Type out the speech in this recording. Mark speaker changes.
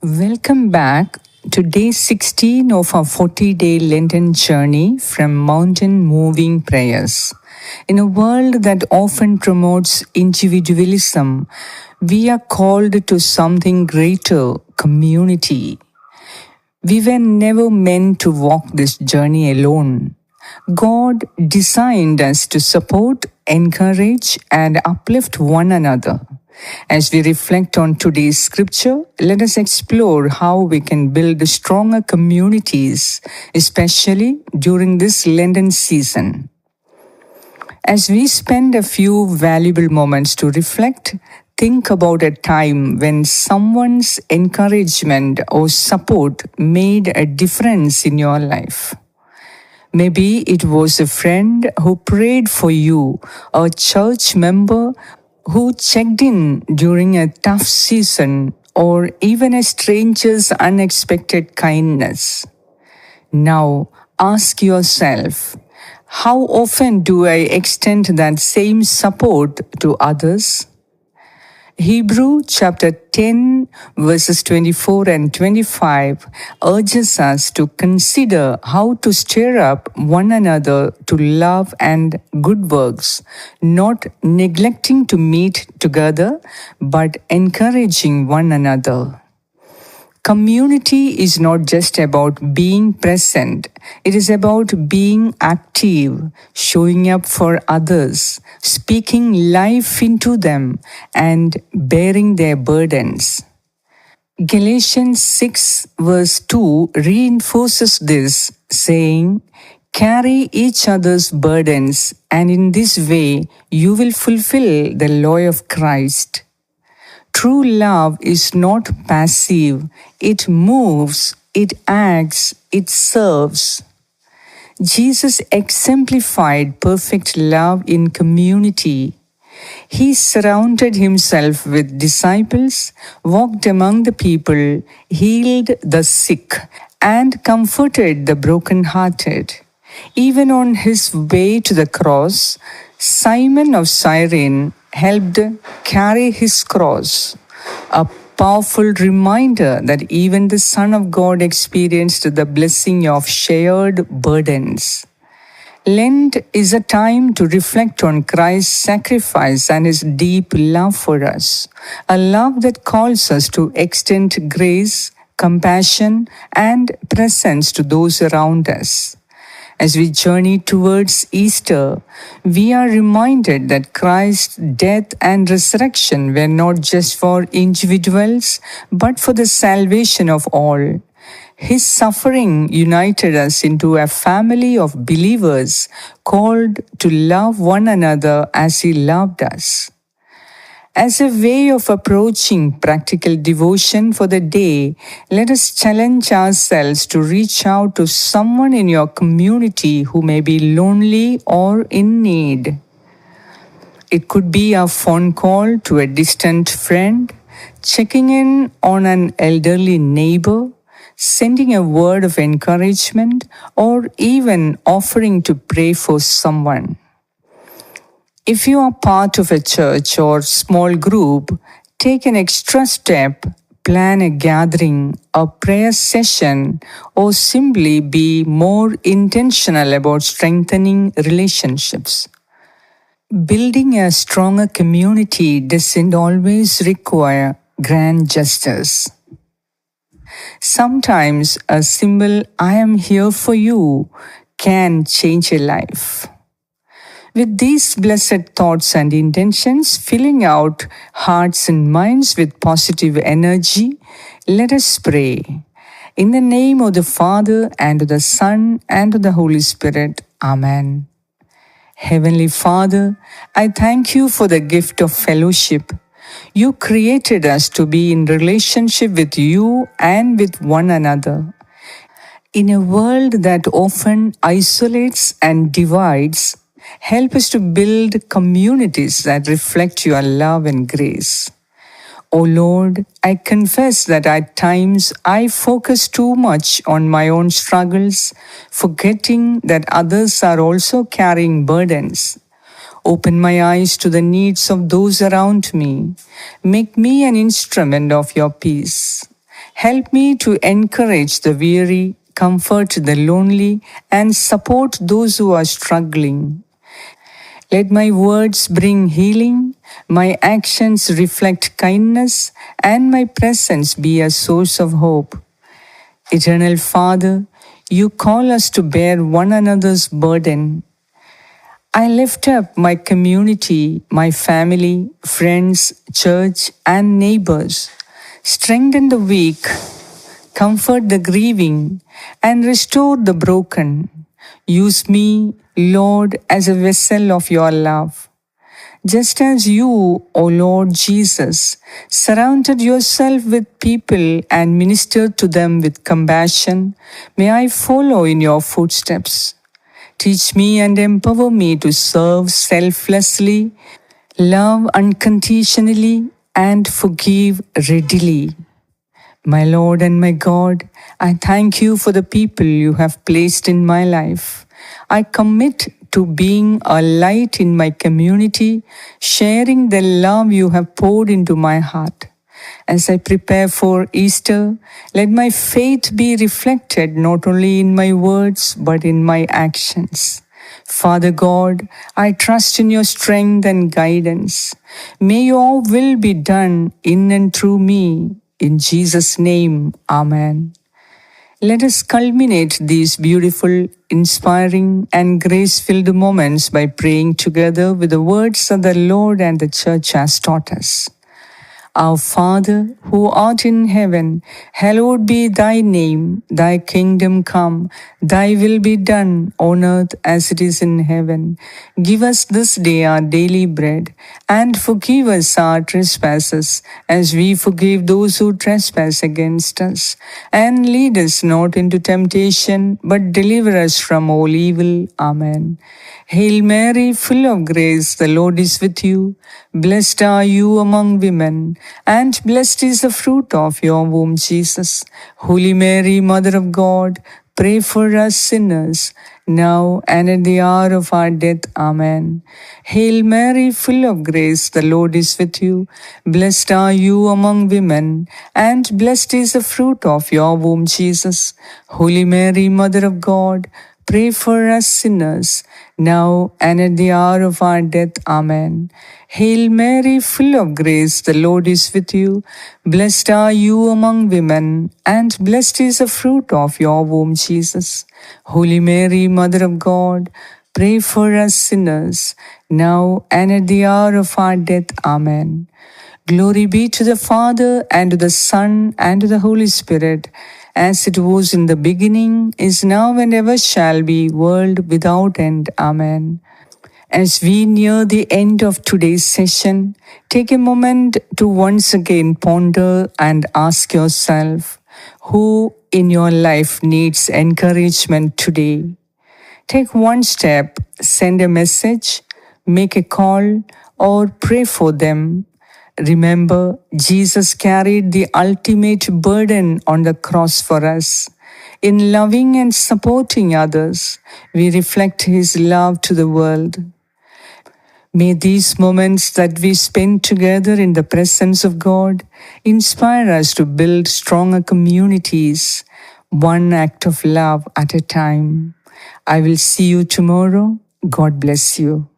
Speaker 1: Welcome back to day 16 of our 40-day Lenten journey from Mountain Moving Prayers. In a world that often promotes individualism, we are called to something greater, community. We were never meant to walk this journey alone. God designed us to support, encourage, and uplift one another. As we reflect on today's scripture, let us explore how we can build stronger communities, especially during this Lenten season. As we spend a few valuable moments to reflect, think about a time when someone's encouragement or support made a difference in your life. Maybe it was a friend who prayed for you, a church member who checked in during a tough season, or even a stranger's unexpected kindness. Now, ask yourself, how often do I extend that same support to others? Hebrew chapter 10 verses 24 and 25 urges us to consider how to stir up one another to love and good works, not neglecting to meet together, but encouraging one another. Community is not just about being present, it is about being active, showing up for others, speaking life into them, and bearing their burdens. Galatians 6 verse 2 reinforces this, saying, "Carry each other's burdens, and in this way you will fulfill the law of Christ." True love is not passive, it moves, it acts, it serves. Jesus exemplified perfect love in community. He surrounded himself with disciples, walked among the people, healed the sick, and comforted the brokenhearted. Even on his way to the cross, Simon of Cyrene helped carry his cross, a powerful reminder that even the Son of God experienced the blessing of shared burdens. Lent is a time to reflect on Christ's sacrifice and his deep love for us, a love that calls us to extend grace, compassion, and presence to those around us. As we journey towards Easter, we are reminded that Christ's death and resurrection were not just for individuals, but for the salvation of all. His suffering united us into a family of believers called to love one another as he loved us. As a way of approaching practical devotion for the day, let us challenge ourselves to reach out to someone in your community who may be lonely or in need. It could be a phone call to a distant friend, checking in on an elderly neighbor, sending a word of encouragement, or even offering to pray for someone. If you are part of a church or small group, take an extra step, plan a gathering, a prayer session, or simply be more intentional about strengthening relationships. Building a stronger community doesn't always require grand gestures. Sometimes a simple "I am here for you" can change a life. With these blessed thoughts and intentions filling out hearts and minds with positive energy, let us pray. In the name of the Father, and of the Son, and of the Holy Spirit. Amen. Heavenly Father, I thank you for the gift of fellowship. You created us to be in relationship with you and with one another. In a world that often isolates and divides, help us to build communities that reflect your love and grace. O Lord, I confess that at times I focus too much on my own struggles, forgetting that others are also carrying burdens. Open my eyes to the needs of those around me. Make me an instrument of your peace. Help me to encourage the weary, comfort the lonely, and support those who are struggling. Let my words bring healing, my actions reflect kindness, and my presence be a source of hope. Eternal Father, you call us to bear one another's burden. I lift up my community, my family, friends, church, and neighbors. Strengthen the weak, comfort the grieving, and restore the broken. Use me, Lord, as a vessel of your love. Just as you, O Lord Jesus, surrounded yourself with people and ministered to them with compassion, may I follow in your footsteps. Teach me and empower me to serve selflessly, love unconditionally, and forgive readily. My Lord and my God, I thank you for the people you have placed in my life. I commit to being a light in my community, sharing the love you have poured into my heart. As I prepare for Easter, let my faith be reflected not only in my words but in my actions. Father God, I trust in your strength and guidance. May your will be done in and through me. In Jesus' name, Amen. Let us culminate these beautiful, inspiring, and grace-filled moments by praying together with the words that the Lord and the Church has taught us. Our Father, who art in heaven, hallowed be thy name. Thy kingdom come, thy will be done on earth as it is in heaven. Give us this day our daily bread, and forgive us our trespasses, as we forgive those who trespass against us. And lead us not into temptation, but deliver us from all evil. Amen. Hail Mary, full of grace, the Lord is with you. Blessed are you among women, and blessed is the fruit of your womb, Jesus. Holy Mary, Mother of God, pray for us sinners, now and at the hour of our death. Amen. Hail Mary, full of grace, the Lord is with you. Blessed are you among women, and blessed is the fruit of your womb, Jesus. Holy Mary, Mother of God, pray for us sinners, now and at the hour of our death. Amen. Hail Mary, full of grace, the Lord is with you. Blessed are you among women, and blessed is the fruit of your womb, Jesus. Holy Mary, Mother of God, pray for us sinners, now and at the hour of our death. Amen. Glory be to the Father, and to the Son, and to the Holy Spirit, as it was in the beginning, is now, and ever shall be, world without end. Amen. As we near the end of today's session, take a moment to once again ponder and ask yourself, who in your life needs encouragement today? Take one step, send a message, make a call, or pray for them. Remember, Jesus carried the ultimate burden on the cross for us. In loving and supporting others, we reflect His love to the world. May these moments that we spend together in the presence of God inspire us to build stronger communities, one act of love at a time. I will see you tomorrow. God bless you.